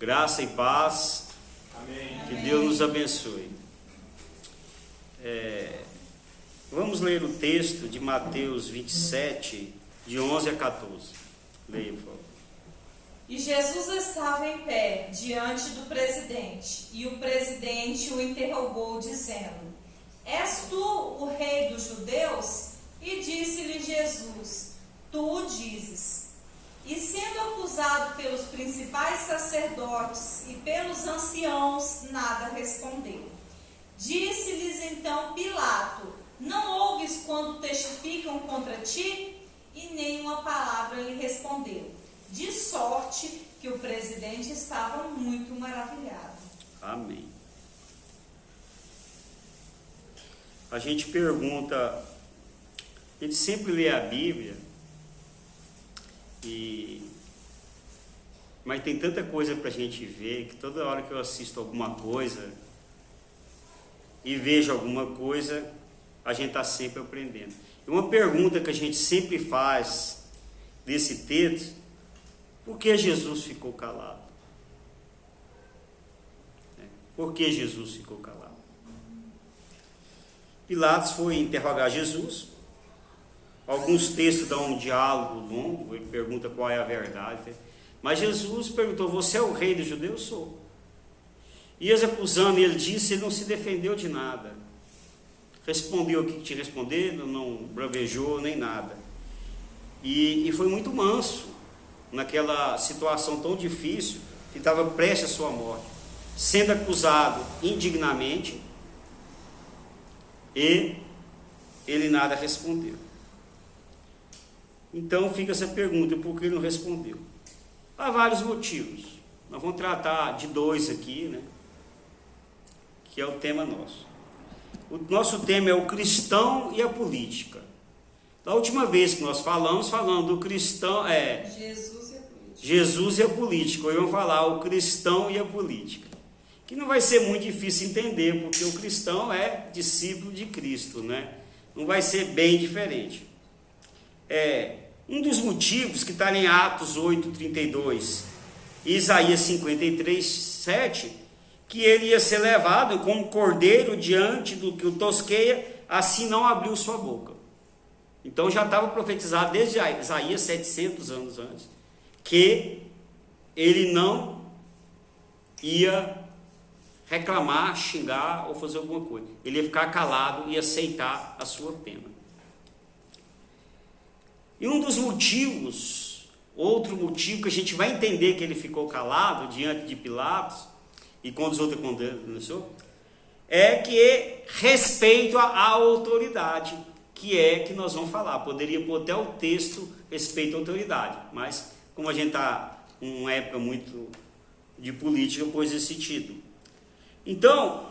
Graça e paz. Amém. Que Deus nos abençoe. Vamos ler o texto de Mateus 27, de 11 a 14. Leia, por favor. E Jesus estava em pé diante do presidente, e o presidente o interrogou, dizendo: És tu o rei dos judeus? E disse-lhe Jesus: Tu o dizes. E sendo acusado pelos principais sacerdotes e pelos anciãos, nada respondeu. Disse-lhes então Pilato: Não ouves quando testificam contra ti? E nenhuma palavra lhe respondeu. De sorte que o presidente estava muito maravilhado. Amém. A gente pergunta, a gente sempre lê a Bíblia, mas tem tanta coisa para a gente ver, que toda hora que eu assisto alguma coisa e vejo alguma coisa, a gente está sempre aprendendo. E uma pergunta que a gente sempre faz desse texto: por que Jesus ficou calado? Por que Jesus ficou calado? Pilatos foi interrogar Jesus. Alguns textos dão um diálogo longo, ele pergunta qual é a verdade. Mas Jesus perguntou: Você é o rei dos judeus? Sou. E eles acusando, ele disse, ele não se defendeu de nada. Respondeu o que tinha respondido, não bravejou nem nada. E foi muito manso naquela situação tão difícil, que estava prestes à sua morte, sendo acusado indignamente, e ele nada respondeu. Então fica essa pergunta: por que ele não respondeu? Há vários motivos. Nós vamos tratar de dois aqui, né? Que é o tema nosso. O nosso tema é o cristão e a política. Da última vez que nós falamos do cristão, Jesus e a política. Hoje vamos falar o cristão e a política, que não vai ser muito difícil entender, porque o cristão é discípulo de Cristo, né? Não vai ser bem diferente. Um dos motivos que está em Atos 8:32 e Isaías 53:7, que ele ia ser levado como cordeiro diante do que o tosqueia, assim não abriu sua boca. Então já estava profetizado desde Isaías 700 anos antes, que ele não ia reclamar, xingar ou fazer alguma coisa. Ele ia ficar calado e aceitar a sua pena. E um dos motivos, outro motivo que a gente vai entender que ele ficou calado diante de Pilatos e quando os outros condenaram, é que respeito à autoridade, que nós vamos falar. Poderia pôr até o texto respeito à autoridade, mas como a gente está em uma época muito de política, pôs esse título. Então,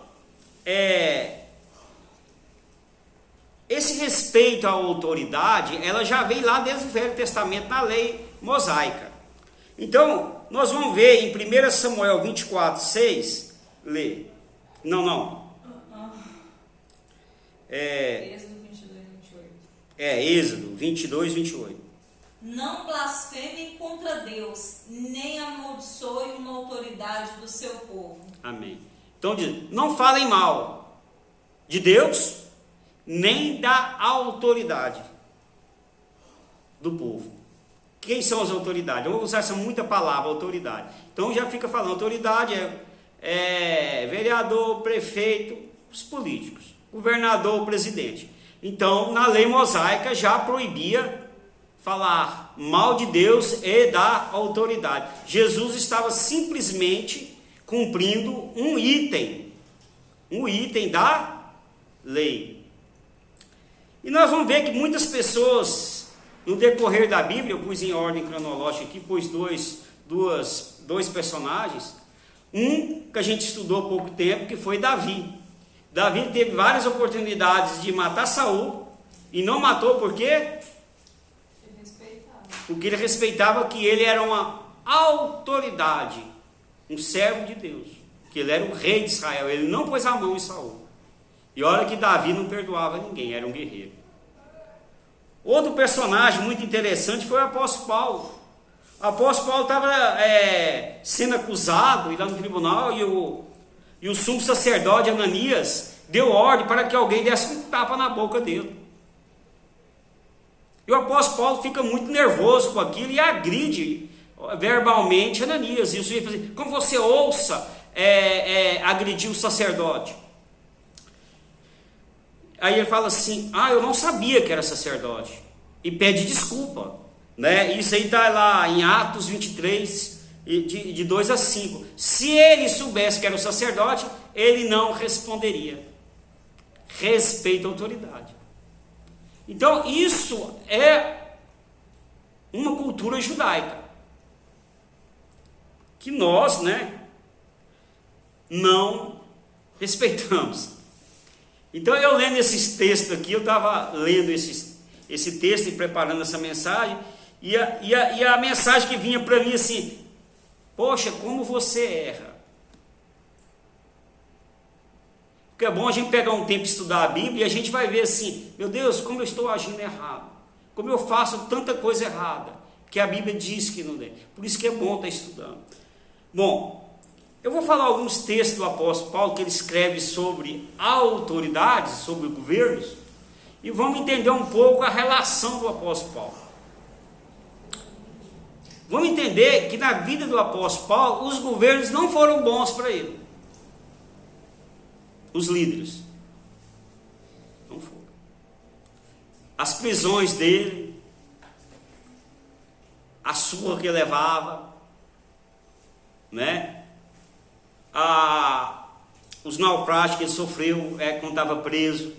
esse respeito à autoridade, ela já vem lá desde o Velho Testamento, na lei mosaica. Então, nós vamos ver em 1 Samuel 24:6, lê. Êxodo 22:28. Êxodo 22:28. Não blasfemem contra Deus, nem amaldiçoem uma autoridade do seu povo. Amém. Então diz: não falem mal de Deus, nem da autoridade do povo. Quem são as autoridades? Eu vou usar muita palavra, autoridade. Então já fica falando, autoridade é vereador, prefeito, os políticos, governador, presidente. Então, na lei mosaica já proibia falar mal de Deus e da autoridade. Jesus estava simplesmente cumprindo um item da lei. E nós vamos ver que muitas pessoas, no decorrer da Bíblia, eu pus em ordem cronológica aqui, pus dois personagens. Um que a gente estudou há pouco tempo, que foi Davi. Davi teve várias oportunidades de matar Saul e não matou. Por quê? Porque ele respeitava que ele era uma autoridade, um servo de Deus, que ele era o rei de Israel. Ele não pôs a mão em Saul. E olha que Davi não perdoava ninguém, era um guerreiro. Outro personagem muito interessante foi o apóstolo Paulo. O apóstolo Paulo estava sendo acusado, e lá no tribunal, e o sumo sacerdote Ananias deu ordem para que alguém desse um tapa na boca dele. E o apóstolo Paulo fica muito nervoso com aquilo e agride verbalmente Ananias. E o sujeito fala assim: como você ousa agredir o sacerdote? Aí ele fala assim: eu não sabia que era sacerdote. E pede desculpa. Né? Isso aí está lá em Atos 23, de 2 a 5. Se ele soubesse que era o sacerdote, ele não responderia. Respeita a autoridade. Então, isso é uma cultura judaica que nós, não respeitamos. Então, eu lendo esses textos aqui, eu estava lendo esse texto e preparando essa mensagem, e a mensagem que vinha para mim assim: poxa, como você erra. Porque é bom a gente pegar um tempo e estudar a Bíblia, e a gente vai ver assim: meu Deus, como eu estou agindo errado, como eu faço tanta coisa errada, que a Bíblia diz que não é. Por isso que é bom estar estudando. Bom, eu vou falar alguns textos do apóstolo Paulo, que ele escreve sobre autoridades, sobre governos, e vamos entender um pouco a relação do apóstolo Paulo. Vamos entender que na vida do apóstolo Paulo, os governos não foram bons para ele. Os líderes não foram. As prisões dele, a surra que ele levava, os naufrágios que ele sofreu quando estava preso.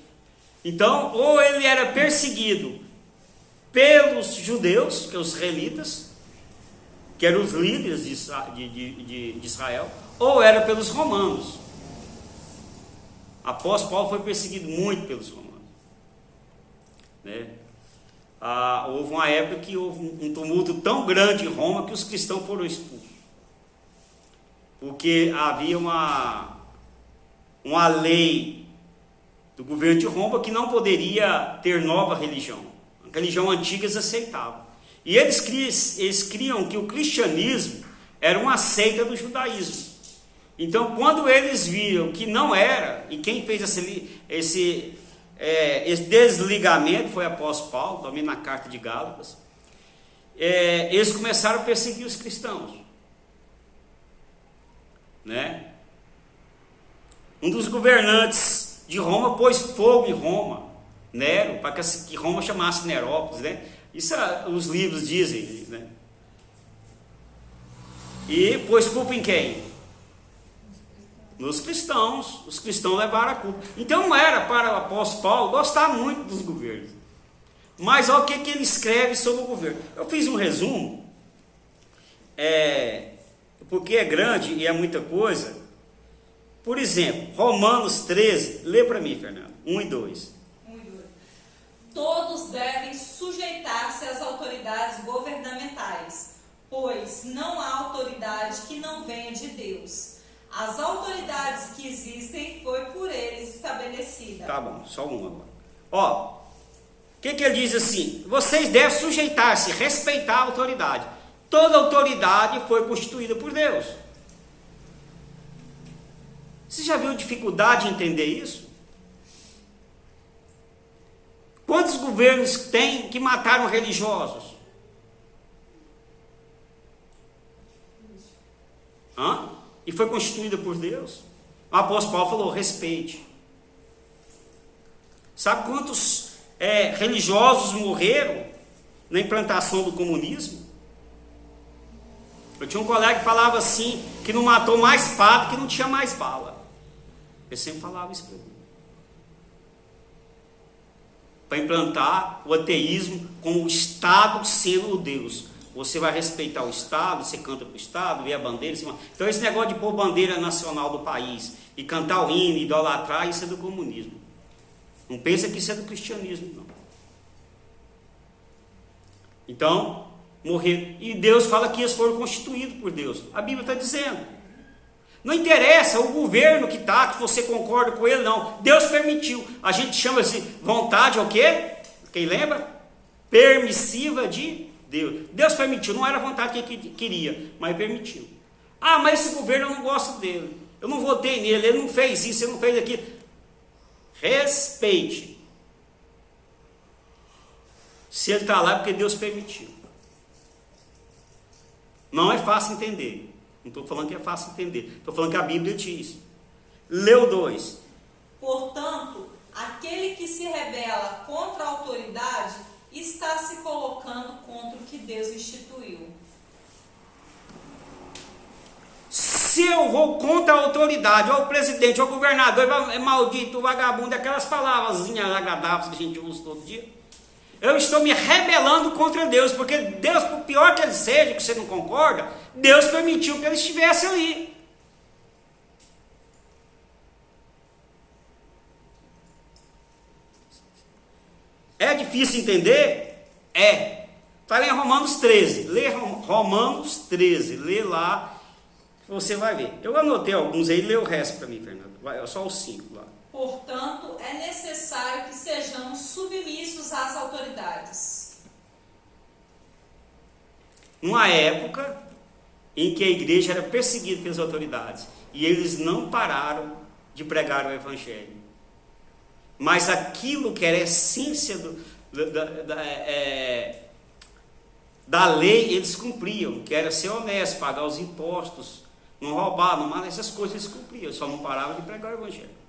Então, ou ele era perseguido pelos judeus, que são os israelitas, que eram os líderes de Israel, ou era pelos romanos. Após Paulo foi perseguido muito pelos romanos. Houve uma época que houve um tumulto tão grande em Roma que os cristãos foram expulsos. Porque havia uma lei do governo de Roma que não poderia ter nova religião. A religião antiga eles aceitavam. E eles criam que o cristianismo era uma seita do judaísmo. Então, quando eles viram que não era, e quem fez esse desligamento foi o apóstolo Paulo, também na carta de Gálatas, eles começaram a perseguir os cristãos. Um dos governantes de Roma pôs fogo em Roma, Nero, para que Roma chamasse Nerópolis, Isso os livros dizem, E pôs culpa em quem? Nos cristãos. Os cristãos levaram a culpa. Então não era para o apóstolo Paulo gostar muito dos governos. Mas olha o que ele escreve sobre o governo. Eu fiz um resumo, porque é grande e é muita coisa. Por exemplo, Romanos 13, lê para mim, Fernando, 1 e 2. Todos devem sujeitar-se às autoridades governamentais, pois não há autoridade que não venha de Deus. As autoridades que existem foi por eles estabelecida. Tá bom, só uma agora. O que ele diz assim? Vocês devem sujeitar-se, respeitar a autoridade. Toda autoridade foi constituída por Deus. Você já viu dificuldade em entender isso? Quantos governos tem que mataram religiosos? E foi constituída por Deus. O apóstolo Paulo falou: respeite. Sabe quantos religiosos morreram na implantação do comunismo? Eu tinha um colega que falava assim, que não matou mais padre, que não tinha mais bala. Ele sempre falava isso para mim. Para implantar o ateísmo com o Estado sendo o Deus. Você vai respeitar o Estado, você canta para o Estado, vê a bandeira. Então esse negócio de pôr bandeira nacional do país e cantar o hino, idolatrar, isso é do comunismo. Não pensa que isso é do cristianismo, não. Então, morrer. E Deus fala que eles foram constituídos por Deus. A Bíblia está dizendo. Não interessa o governo que está, que você concorda com ele, não. Deus permitiu. A gente chama de vontade o quê? Quem lembra? Permissiva de Deus permitiu, não era a vontade que ele queria, mas permitiu. Ah, mas esse governo eu não gosto dele, eu não votei nele, ele não fez isso, ele não fez aquilo. Respeite. Se ele está lá é porque Deus permitiu. Não é fácil entender. Não estou falando que é fácil entender. Estou falando que a Bíblia diz. Leu 2. Portanto, aquele que se rebela contra a autoridade está se colocando contra o que Deus instituiu. Se eu vou contra a autoridade, ou o presidente, ou o governador, é maldito, vagabundo, aquelas palavras agradáveis que a gente usa todo dia, eu estou me rebelando contra Deus, porque Deus, por pior que ele seja, que você não concorda, Deus permitiu que ele estivesse ali. É difícil entender? É. Está lá em Romanos 13. Lê Romanos 13. Lê lá, você vai ver. Eu anotei alguns aí, lê o resto para mim, Fernando. Vai, só os 5 lá. Portanto, é necessário que sejamos submissos às autoridades. Numa época em que a igreja era perseguida pelas autoridades, e eles não pararam de pregar o evangelho. Mas aquilo que era a essência da lei, eles cumpriam, que era ser honesto, pagar os impostos, não roubar, não matar, essas coisas eles cumpriam, só não paravam de pregar o evangelho.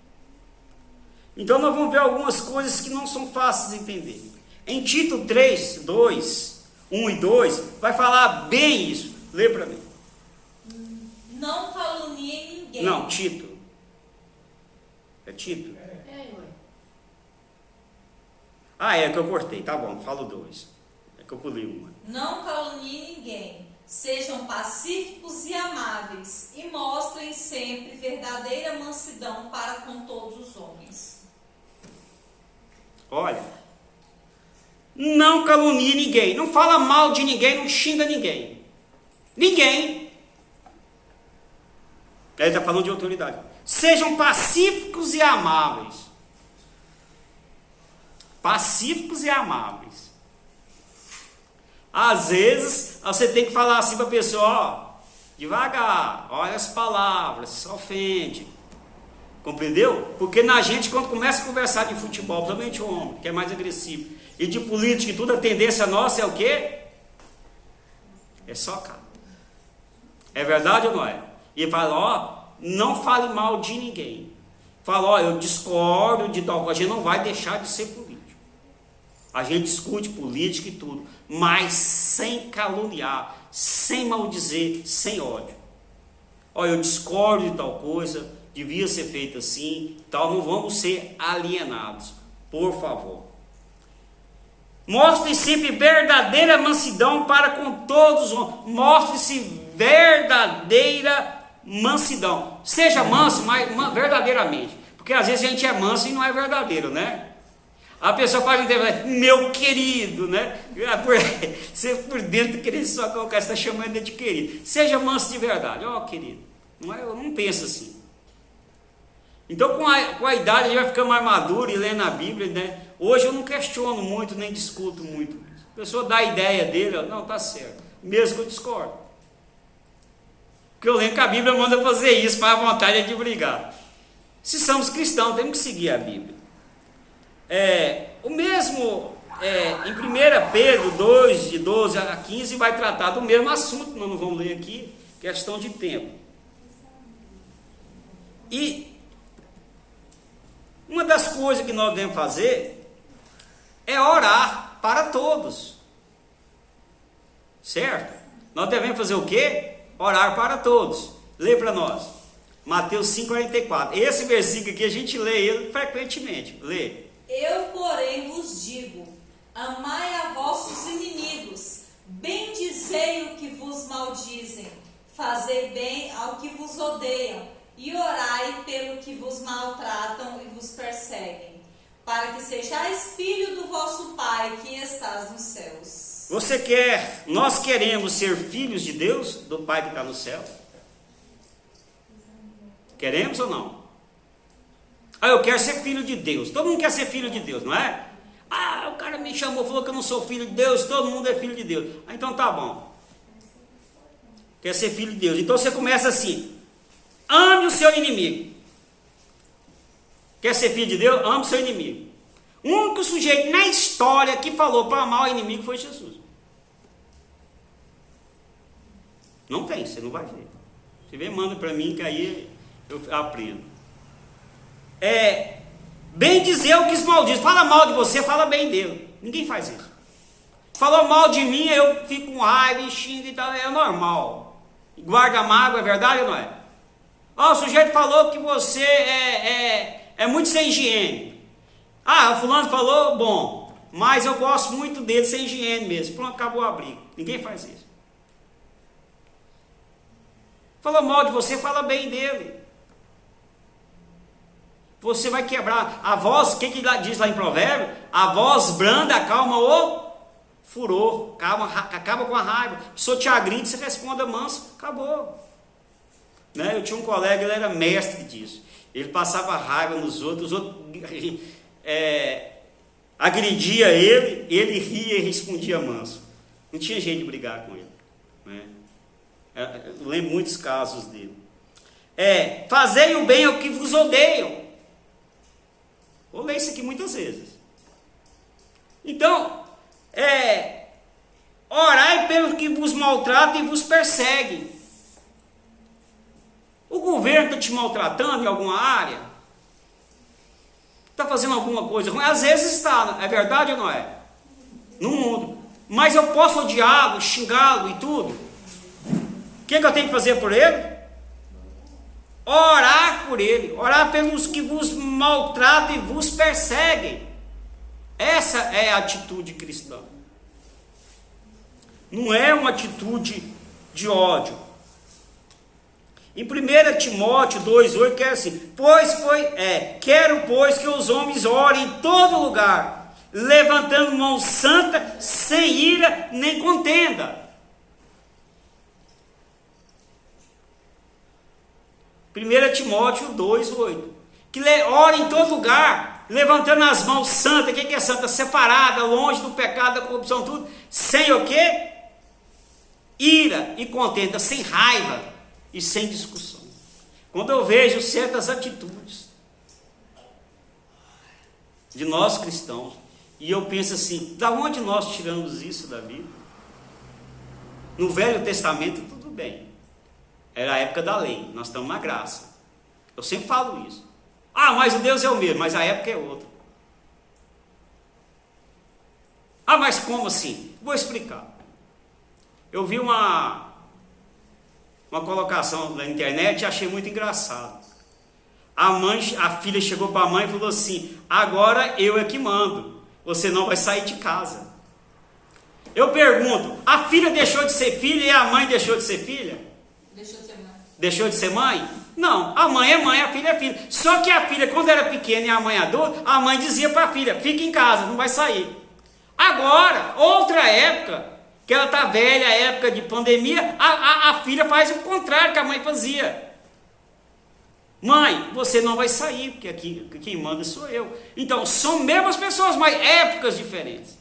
Então nós vamos ver algumas coisas que não são fáceis de entender. Em Tito 3, 2, 1 e 2, vai falar bem isso. Lê para mim. Não calunie ninguém. Não, Tito. É Tito? Ah, é que eu cortei, tá bom, falo 2. É que eu pulei uma. Não calunie ninguém. Sejam pacíficos e amáveis e mostrem sempre verdadeira mansidão para com todos os homens. Olha, não calunie ninguém, não fala mal de ninguém, não xinga ninguém. Ninguém. Ele está falando de autoridade. Sejam pacíficos e amáveis. Pacíficos e amáveis. Às vezes, você tem que falar assim para a pessoa, ó, devagar, olha as palavras, se ofende. Compreendeu? Porque na gente, quando começa a conversar de futebol, principalmente o homem, que é mais agressivo, e de política e tudo, a tendência nossa é o quê? É socar. É verdade ou não é? E fala, ó, não fale mal de ninguém. Fala, ó, eu discordo de tal coisa, a gente não vai deixar de ser político. A gente discute política e tudo, mas sem caluniar, sem maldizer, sem ódio. Ó, eu discordo de tal coisa, devia ser feito assim, tal, não vamos ser alienados, por favor. Mostre sempre verdadeira mansidão para com todos os homens. Mostre-se verdadeira mansidão. Seja manso, mas verdadeiramente. Porque às vezes a gente é manso e não é verdadeiro, né? A pessoa faz um tempo, meu querido, né? Você por dentro querendo só colocar, você está chamando ele de querido. Seja manso de verdade, ó querido. Eu não penso assim. Então com a idade a gente vai ficando mais maduro e lendo a Bíblia, né? Hoje eu não questiono muito, nem discuto muito. A pessoa dá a ideia dele, não, tá certo. Mesmo que eu discordo. Porque eu lembro que a Bíblia manda fazer isso, mas a vontade é de brigar. Se somos cristãos, temos que seguir a Bíblia. O mesmo, em 1 Pedro 2, de 12 a 15, vai tratar do mesmo assunto, nós não vamos ler aqui, questão de tempo. E uma das coisas que nós devemos fazer é orar para todos. Certo? Nós devemos fazer o quê? Orar para todos. Lê para nós. Mateus 5,44. Esse versículo aqui a gente lê ele frequentemente. Lê. Eu, porém, vos digo, amai a vossos inimigos, bendizei o que vos maldizem, fazei bem ao que vos odeiam, e orai pelo que vos maltratam e vos perseguem, para que sejais filho do vosso Pai que estás nos céus. Nós queremos ser filhos de Deus, do Pai que está no céu? Queremos ou não? Eu quero ser filho de Deus. Todo mundo quer ser filho de Deus, não é? o cara me chamou, falou que eu não sou filho de Deus, todo mundo é filho de Deus. Ah, então tá bom. Quer ser filho de Deus. Então você começa assim: ame o seu inimigo. Quer ser filho de Deus? Ame o seu inimigo. O único sujeito na história que falou para amar o inimigo foi Jesus. Não tem, você não vai ver. Você vem, manda para mim, que aí eu aprendo. Bem dizer o que esmaldiz. Fala mal de você, fala bem dele. Ninguém faz isso. Falou mal de mim, eu fico com raiva e xingo e tal. É normal. Guarda mágoa, é verdade ou não é? O sujeito falou que você é muito sem higiene. O fulano falou, bom, mas eu gosto muito dele sem higiene mesmo. Pronto, acabou a briga. Ninguém faz isso. Falou mal de você, fala bem dele. Você vai quebrar a voz. O que diz lá em Provérbio? A voz branda acalma o furor, acaba com a raiva. A pessoa te agride, você responda manso, acabou. Né? Eu tinha um colega, ele era mestre disso. Ele passava raiva nos outros, os outros agredia ele ria e respondia manso. Não tinha jeito de brigar com ele. Né? Eu lembro muitos casos dele. Fazei o bem ao que vos odeiam. Eu leio isso aqui muitas vezes. Então, orai pelos que vos maltratam e vos perseguem. O governo está te maltratando em alguma área? Está fazendo alguma coisa ruim? Às vezes está, é verdade ou não é? No mundo. Mas eu posso odiá-lo, xingá-lo e tudo? O que eu tenho que fazer por ele? Orar por ele, orar pelos que vos maltratam e vos perseguem. Essa é a atitude cristã. Não é uma atitude de ódio. Em 1 Timóteo 2,8 que é assim: quero, pois, que os homens orem em todo lugar, levantando mão santa, sem ira nem contenda. 1 Timóteo 2,8. Que ore em todo lugar, levantando as mãos santas. O que é santa? Separada, longe do pecado, da corrupção, tudo. Sem o quê? Ira e contenda, sem raiva e sem discussão. Quando eu vejo certas atitudes de nós cristãos, e eu penso assim: da onde nós tiramos isso da Bíblia? No Velho Testamento tudo bem, era a época da lei, nós estamos na graça. Eu sempre falo isso. Mas o Deus é o mesmo, mas a época é outra. Mas como assim? Vou explicar. Eu vi uma colocação na internet e achei muito engraçado. A filha chegou para a mãe e falou assim: agora eu é que mando, você não vai sair de casa. Eu pergunto: a filha deixou de ser filha e a mãe deixou de ser filha? Deixou de ser mãe. Deixou de ser mãe? Não, a mãe é mãe, a filha é filha. Só que a filha, quando era pequena e a mãe adulta, a mãe dizia para a filha: fica em casa, não vai sair. Agora, outra época, que ela está velha, a época de pandemia, a filha faz o contrário que a mãe fazia. Mãe, você não vai sair, porque aqui quem manda sou eu. Então, são mesmas pessoas, mas épocas diferentes.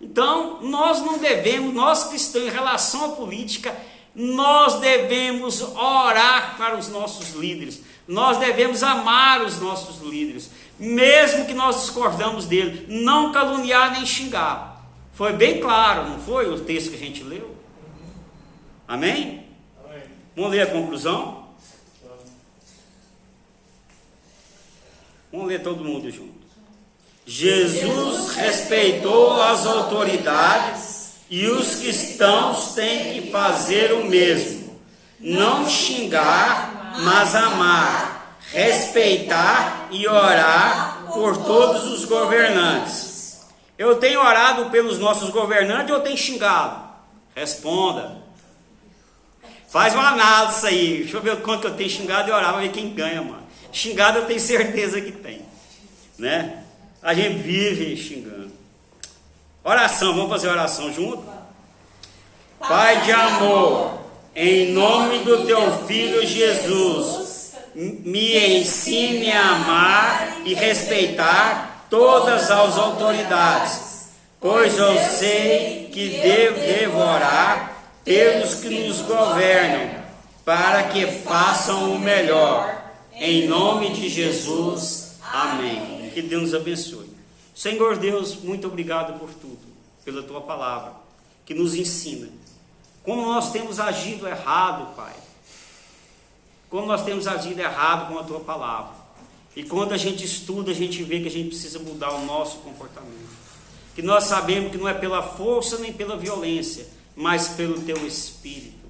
Então, nós não devemos, nós cristãos, em relação à política, nós devemos orar para os nossos líderes. Nós devemos amar os nossos líderes, mesmo que nós discordamos dele. Não caluniar nem xingar. Foi bem claro, não foi o texto que a gente leu? Amém? Amém. Vamos ler a conclusão? Vamos ler todo mundo junto. Jesus respeitou as autoridades e os cristãos têm que fazer o mesmo. Não xingar, mas amar, respeitar e orar por todos os governantes. Eu tenho orado pelos nossos governantes ou eu tenho xingado? Responda. Faz uma análise aí. Deixa eu ver o quanto que eu tenho xingado e orado, para ver quem ganha, mano. Xingado eu tenho certeza que tem. Né? A gente vive xingando. Oração, vamos fazer oração junto? Pai de amor, em nome do teu Filho Jesus, me ensine a amar e respeitar todas as autoridades, pois eu sei que devo devorar pelos que nos governam, para que façam o melhor. Em nome de Jesus, amém. Que Deus nos abençoe. Senhor Deus, muito obrigado por tudo, pela tua palavra, que nos ensina como nós temos agido errado, Pai. Como nós temos agido errado com a tua palavra. E quando a gente estuda, a gente vê que a gente precisa mudar o nosso comportamento. Que nós sabemos que não é pela força nem pela violência, mas pelo teu Espírito.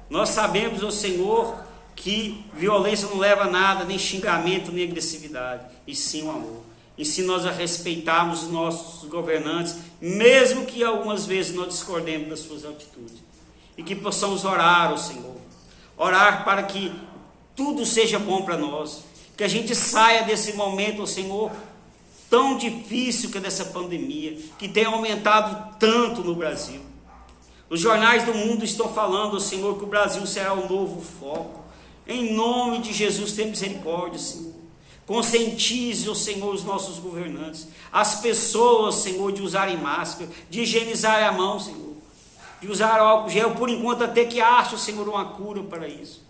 Nós sabemos, ó Senhor, que violência não leva a nada, nem xingamento, nem agressividade, e sim o amor. Ensina-nos a respeitarmos os nossos governantes, mesmo que algumas vezes nós discordemos das suas atitudes. E que possamos orar, ó Senhor. Orar para que tudo seja bom para nós. Que a gente saia desse momento, ó Senhor, tão difícil que é dessa pandemia, que tem aumentado tanto no Brasil. Os jornais do mundo estão falando, ó Senhor, que o Brasil será o novo foco. Em nome de Jesus, tenha misericórdia, Senhor. Conscientize, ó Senhor, os nossos governantes, as pessoas, Senhor, de usarem máscara, de higienizar a mão, Senhor, de usar álcool gel, por enquanto até que ache, Senhor, uma cura para isso.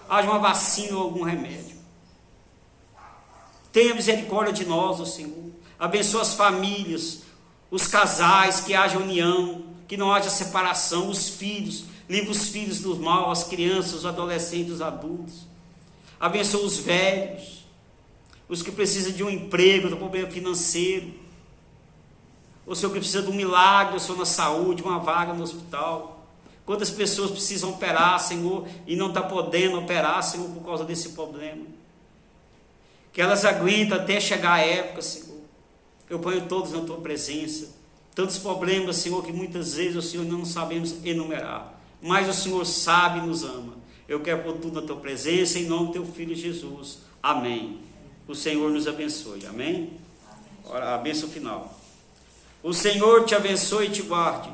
Haja uma vacina ou algum remédio. Tenha misericórdia de nós, ó Senhor. Abençoa as famílias, os casais, que haja união, que não haja separação, os filhos, livra os filhos do mal, as crianças, os adolescentes, os adultos. Abençoa os velhos, os que precisam de um emprego, do problema financeiro, o Senhor que precisa de um milagre, o Senhor na saúde, uma vaga no hospital. Quantas pessoas precisam operar, Senhor, e não está podendo operar, Senhor, por causa desse problema. Que elas aguentam até chegar a época, Senhor. Eu ponho todos na tua presença. Tantos problemas, Senhor, que muitas vezes o Senhor não sabemos enumerar. Mas o Senhor sabe e nos ama. Eu quero pôr tudo na tua presença, em nome do teu Filho Jesus. Amém. O Senhor nos abençoe. Amém? Ora, a bênção final. O Senhor te abençoe e te guarde.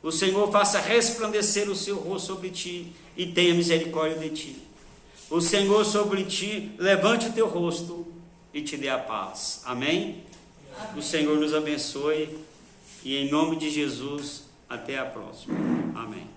O Senhor faça resplandecer o seu rosto sobre ti e tenha misericórdia de ti. O Senhor sobre ti levante o teu rosto e te dê a paz. Amém? Amém. O Senhor nos abençoe e em nome de Jesus, até a próxima. Amém.